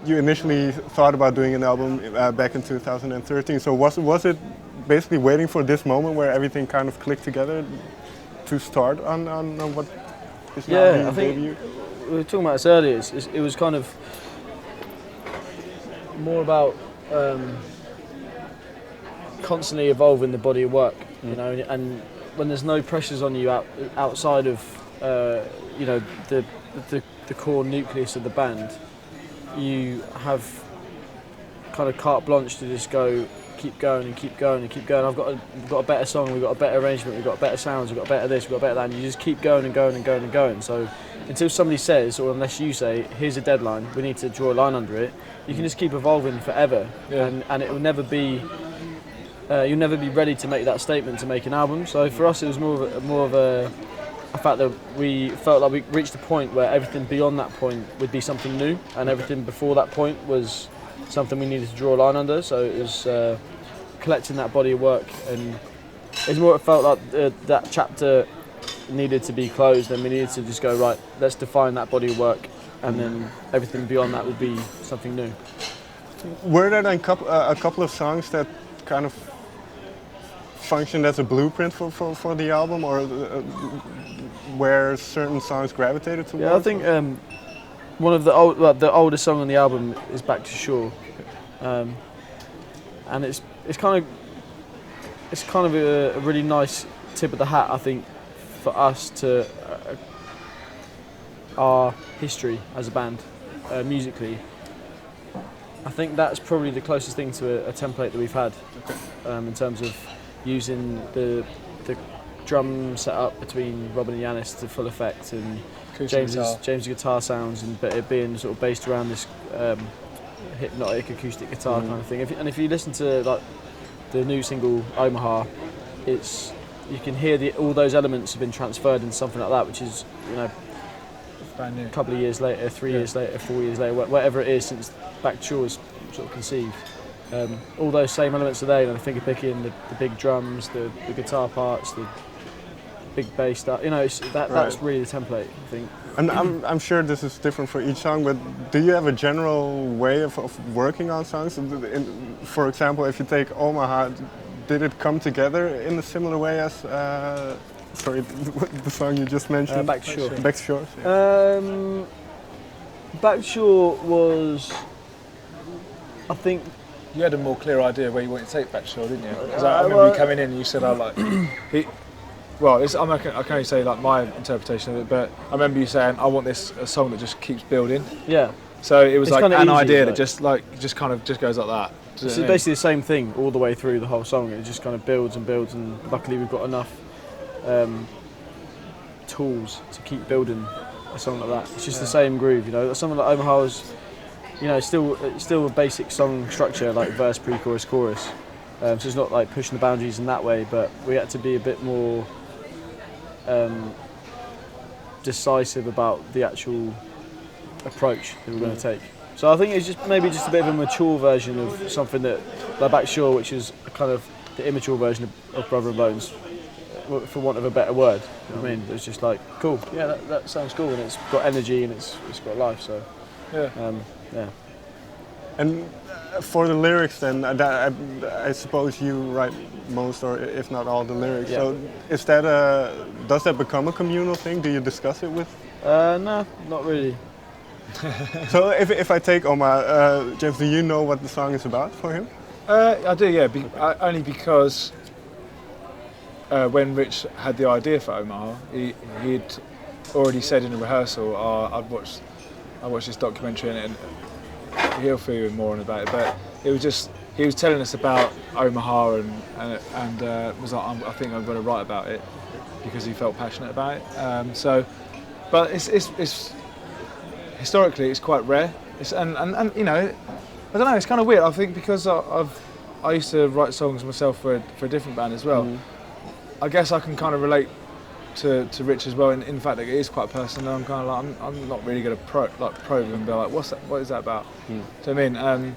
you initially thought about doing an album back in 2013. So was it basically waiting for this moment where everything kind of clicked together to start on what is now Yeah, being I think debuted? we were talking about this earlier. It was kind of more about constantly evolving the body of work, you know, and when there's no pressures on you outside of you know the core nucleus of the band, you have kind of carte blanche to just keep going and keep going and keep going. We've got a better song, we've got a better arrangement, we've got better sounds, we've got better this, we've got better that, and you just keep going and going and going and going. So until somebody says, or unless you say, here's a deadline, we need to draw a line under it, you can just keep evolving forever, and it will never be. You'll never be ready to make that statement to make an album. So for us, it was more of a fact that we felt like we reached a point where everything beyond that point would be something new, and everything before that point was something we needed to draw a line under. So it was collecting that body of work, and it's more it felt like that chapter needed to be closed, and we needed to just go, right, let's define that body of work, and then everything beyond that would be something new. Were there then a couple of songs that kind of functioned as a blueprint for the album, or where certain songs gravitated towards? Yeah, I think one of the oldest song on the album is "Back to Shore," and it's kind of a really nice tip of the hat, I think, for us to our history as a band musically. I think that's probably the closest thing to a template that we've had, in terms of using the drum setup between Robin and Yanis to full effect, and James's guitar sounds, and but it being sort of based around this hypnotic acoustic guitar kind of thing. If you listen to like the new single Omaha, you can hear all those elements have been transferred into something like that, which is, you know, brand new. A couple of years later, 3 years later, 4 years later, whatever it is since Back to Shore was sort of conceived. All those same elements are there, you know, the finger picking, the big drums, the guitar parts, the big bass stuff. You know, that's really the template, I think. And I'm sure this is different for each song, but do you have a general way of working on songs? For example, if you take Omaha, did it come together in a similar way as the song you just mentioned? Back to Shore. Back to Shore. Yeah. Back to Shore was, I think. You had a more clear idea where you wanted to take Back to Shore, didn't you? Because I remember you coming in and you said, I can only say like my interpretation of it, but I remember you saying, I want a song that just keeps building. Yeah. So it was it's like an easy, idea like, that just goes like that. It's basically the same thing all the way through the whole song. It just kind of builds and builds, and luckily we've got enough tools to keep building a song like that. It's just the same groove, you know. Something like Omaha is, you know, it's still a basic song structure, like verse, pre-chorus, chorus. So it's not like pushing the boundaries in that way, but we had to be a bit more decisive about the actual approach that we're going to take. So I think it's maybe just a bit of a mature version of something that, like Back to Shore, which is kind of the immature version of Brother and Bones, for want of a better word. You know what I mean? It's just like, cool, yeah, that sounds cool, and it's got energy and it's got life. So yeah. And for the lyrics, then, I suppose you write most, or if not all, the lyrics. Yeah. So does that become a communal thing? Do you discuss it with? No, not really. So if I take Omaha, James, do you know what the song is about for him? I do, yeah. Only because when Rich had the idea for Omaha, he'd already said in a rehearsal, I watched this documentary and he'll fill you in more on about it. But it was just, he was telling us about Omaha and was like, I think I'm going to write about it, because he felt passionate about it. But it's historically it's quite rare. And you know, I don't know. It's kind of weird. I think because I used to write songs myself for a different band as well. I guess I can kind of relate to Rich as well. In fact, it is quite personal. I'm kind of like I'm not really going to probe him and be like, what is that about? So I mean, and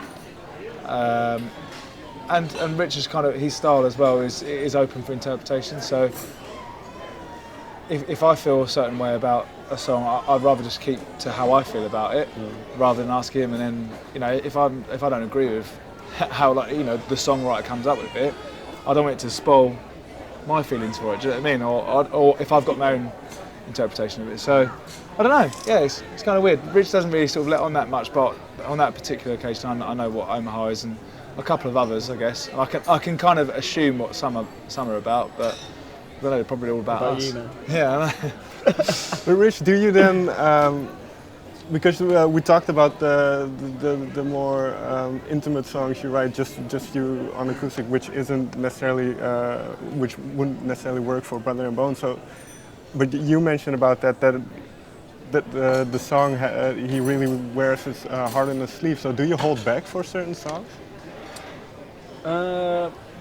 Rich's kind of, his style as well is open for interpretation. So if I feel a certain way about a song, I'd rather just keep to how I feel about it, rather than ask him. And then, you know, if I don't agree with how, like, you know, the songwriter comes up with it, I don't want it to spoil my feelings for it. Do you know what I mean? Or if I've got my own interpretation of it. So I don't know. Yeah, it's kind of weird. Rich doesn't really sort of let on that much, but on that particular occasion, I know what Omaha is and a couple of others, I guess. And I can kind of assume what some are about, but I don't know. They're probably all about us. You, man. Yeah, I know. But Rich, do you then, because we talked about the more intimate songs you write, just you on acoustic, which isn't necessarily, which wouldn't necessarily work for Brother and Bone. So, but you mentioned about that the song he really wears his heart on his sleeve. So, do you hold back for certain songs?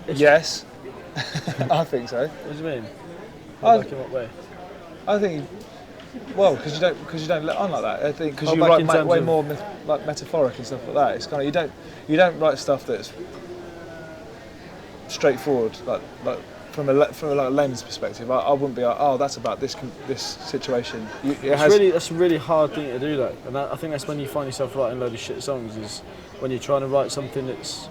Yes, I think so. What do you mean? Like in what way? I think, well, because you don't let on like that. I think because Oh, you back in write terms way of- more like metaphoric and stuff like that. It's kind of you don't write stuff that's straightforward, like from a layman's perspective. I wouldn't be like, oh, that's about this situation. That's a really hard thing to do, though, and I think that's when you find yourself writing a load of shit songs. Is when you're trying to write something that's,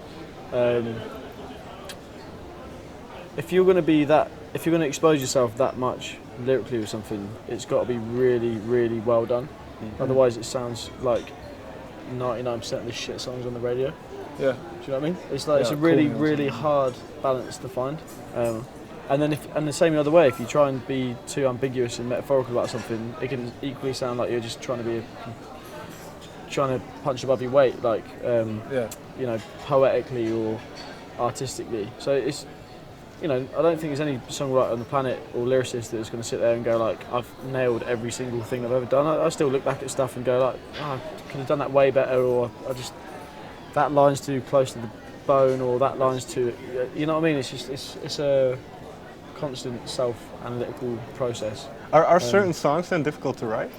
if you're going to expose yourself that much lyrically with something, it's got to be really, really well done. Otherwise, it sounds like 99% of the shit songs on the radio. Yeah. Do you know what I mean? It's like it's a really, really hard balance to find. And then the same the other way, if you try and be too ambiguous and metaphorical about something, it can equally sound like you're just trying to punch above your weight, like you know, poetically or artistically. So it's, you know, I don't think there's any songwriter on the planet or lyricist that's going to sit there and go like, I've nailed every single thing I've ever done. I still look back at stuff and go like, I could have done that way better, or that line's too close to the bone, or that line's too, you know what I mean? It's a constant self-analytical process. Are certain songs then difficult to write,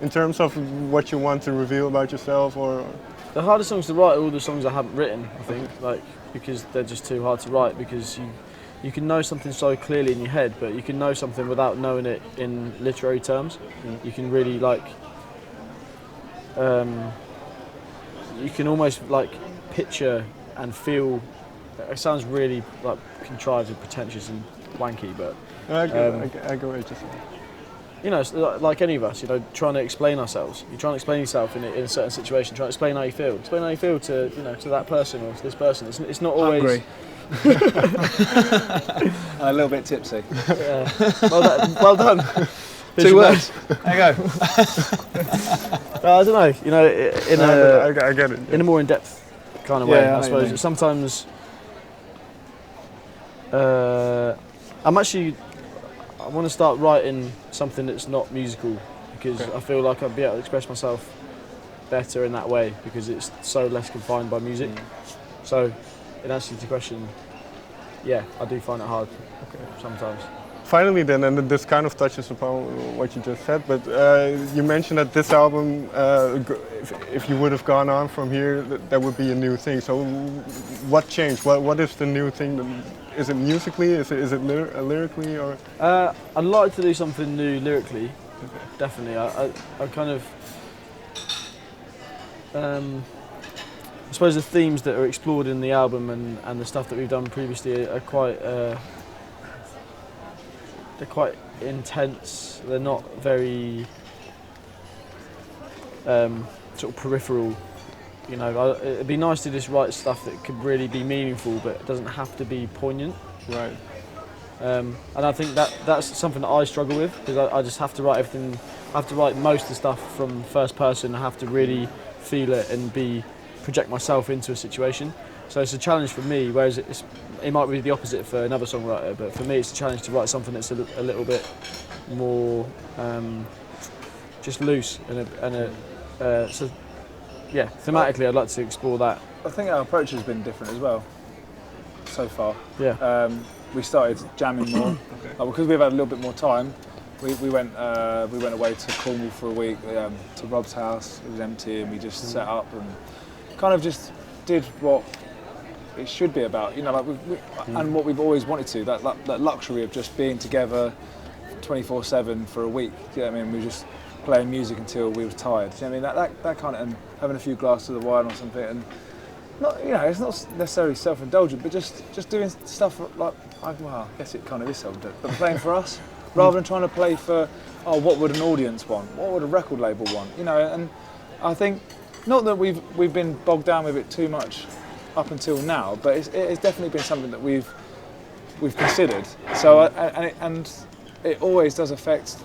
in terms of what you want to reveal about yourself, or? The hardest songs to write are all the songs I haven't written, I think, like, because they're just too hard to write, because you can know something so clearly in your head, but you can know something without knowing it in literary terms. You can really like, you can almost like picture and feel. It sounds really like contrived and pretentious and wanky, but I go what you're saying. you know, it's like any of us, you know, trying to explain ourselves. You're trying to explain yourself in a certain situation. Trying to explain how you feel. Explain how you feel to, you know, to that person or to this person. It's not always. Hungry. And a little bit tipsy. Yeah. Well done. 2 words. There you go. I don't know. You know, I get it. in a more in-depth kind of way, Yeah, I I know what you mean. suppose. Sometimes I want to start writing something that's not musical, because I feel like I'd be able to express myself better in that way, because it's so less confined by music. So, in answer to the question, yeah, I do find it hard sometimes. Finally then, and this kind of touches upon what you just said, but you mentioned that this album, if you would have gone on from here, that would be a new thing. So what changed? What is the new thing? Is it musically? Is it lyrically? Or? I'd like to do something new lyrically, definitely. I kind of... I suppose the themes that are explored in the album and the stuff that we've done previously are quite... they're quite intense. They're not very sort of peripheral. You know, it'd be nice to just write stuff that could really be meaningful, but it doesn't have to be poignant. Right. And I think that's something that I struggle with, because I just have to write everything. I have to write most of the stuff from first person. I have to really feel it and project myself into a situation. So it's a challenge for me, whereas it might be the opposite for another songwriter, but for me it's a challenge to write something that's a little bit more just loose so yeah, thematically I'd like to explore that. I think our approach has been different as well, so far. Yeah. We started jamming more, because we've had a little bit more time. We went away to Cornwall for a week, to Rob's house. It was empty, and we just set up and kind of just did what it should be about, you know, like and what we've always wanted to, that luxury of just being together 24/7 for a week. You know what I mean? We just playing music until we were tired. Do you know what I mean? That kind of, and having a few glasses of wine or something, and not, you know, it's not necessarily self-indulgent, but just doing stuff like, well, I guess it kind of is self-indulgent, but playing for us, rather than trying to play for, oh, what would an audience want? What would a record label want? You know, and I think, not that we've been bogged down with it too much up until now, but it's definitely been something that we've considered. So, and it always does affect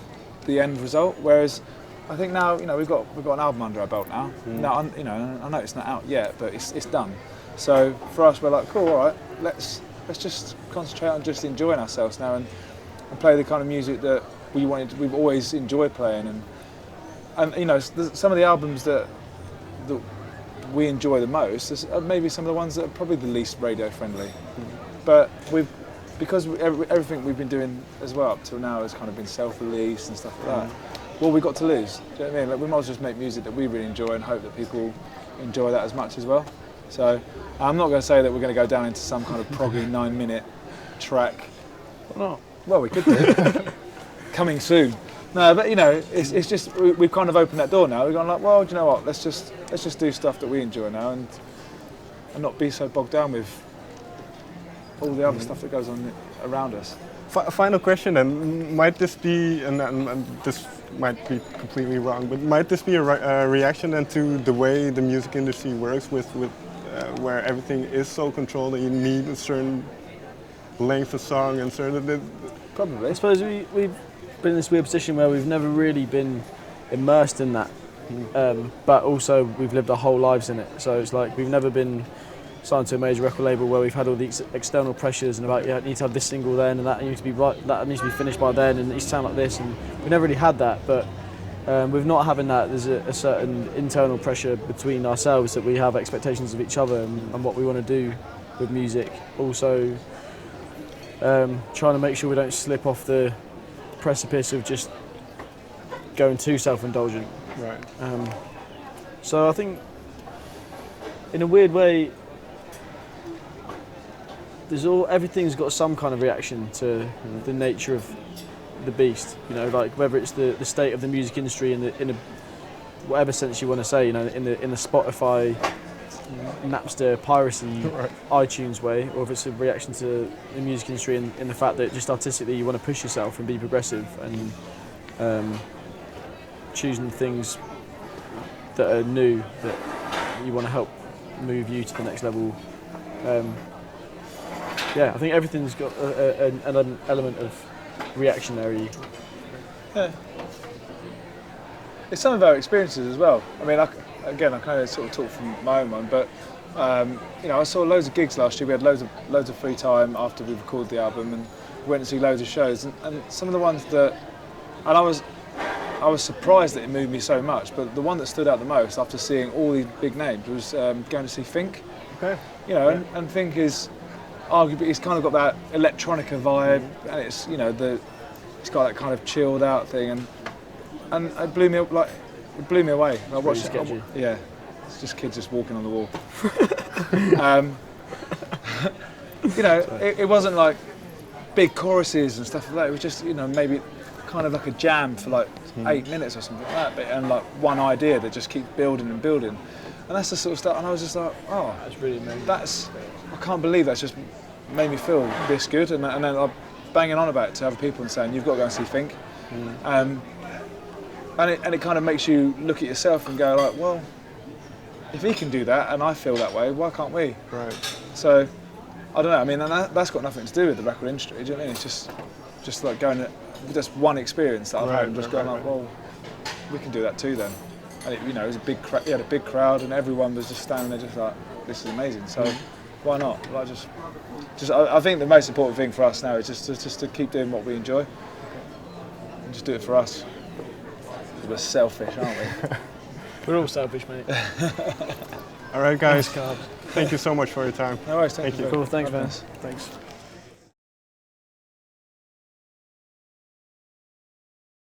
the end result, whereas I think now, you know, we've got an album under our belt now. Now, you know, I know it's not out yet, but it's done. So for us, we're like, cool, all right, let's just concentrate on just enjoying ourselves now and play the kind of music that we've always enjoyed playing, and you know, some of the albums that we enjoy the most is maybe some of the ones that are probably the least radio friendly. But because everything we've been doing as well up till now has kind of been self-released and stuff like that. What we got to lose? Do you know what I mean? Like, we might as well just make music that we really enjoy and hope that people enjoy that as much as well. So I'm not going to say that we're going to go down into some kind of proggy 9-minute track. No. Well, we could do. Coming soon. No, but you know, it's just we've kind of opened that door now. We've gone like, well, do you know what? Let's just do stuff that we enjoy now and not be so bogged down with all the other stuff that goes on around us. Final question then, might this be, and this might be completely wrong, but might this be a reaction then to the way the music industry works with where everything is so controlled and you need a certain length of song and certain... Probably. I suppose we've been in this weird position where we've never really been immersed in that, but also we've lived our whole lives in it. So it's like we've never been signed to a major record label where we've had all these external pressures and about, yeah, you need to have this single then and that needs to be right, that needs to be finished by then and it needs to sound like this, and we never really had that. But with not having that, there's a certain internal pressure between ourselves that we have expectations of each other and what we want to do with music. Also trying to make sure we don't slip off the precipice of just going too self-indulgent. Right. So I think in a weird way everything's got some kind of reaction to the nature of the beast, you know, like whether it's the state of the music industry in a whatever sense you want to say, you know, in the Spotify, Napster, piracy, Right. iTunes way, or if it's a reaction to the music industry in the fact that just artistically you want to push yourself and be progressive and choosing things that are new that you want to help move you to the next level. Yeah, I think everything's got an element of reactionary. Yeah. It's some of our experiences as well. I mean, I kind of sort of talk from my own one, but you know, I saw loads of gigs last year. We had loads of free time after we recorded the album, and we went to see loads of shows. And some of the ones that, and I was surprised that it moved me so much. But the one that stood out the most after seeing all these big names was going to see Fink. Okay. You know, and Fink is arguably, it's kind of got that electronica vibe, and it's, you know, it's got that kind of chilled out thing, and it blew me up, like it blew me away. I watched it. Yeah, it's just kids just walking on the wall. You know, it wasn't like big choruses and stuff like that. It was just, you know, maybe kind of like a jam for like 8 minutes or something like that, but, and like one idea that just keeps building and building. And that's the sort of stuff, and I was just like, oh, That's really amazing. I can't believe that's just made me feel this good, and then I'm banging on about it to other people and saying, you've got to go and see Fink. And it kind of makes you look at yourself and go like, well, if he can do that and I feel that way, why can't we? Right. So, I don't know, I mean, and that's got nothing to do with the record industry, do you know what I mean? It's just like going, just one experience that I've had, and just going like, well, we can do that too then. And it, you know, it was a big crowd. We had a big crowd, and everyone was just standing there, just like, this is amazing. So, why not? Like, I think the most important thing for us now is just to keep doing what we enjoy, and just do it for us. We're selfish, aren't we? We're all selfish, mate. All right, guys. Thank you so much for your time. No worries. Thank you. Cool, thanks, man. Thanks.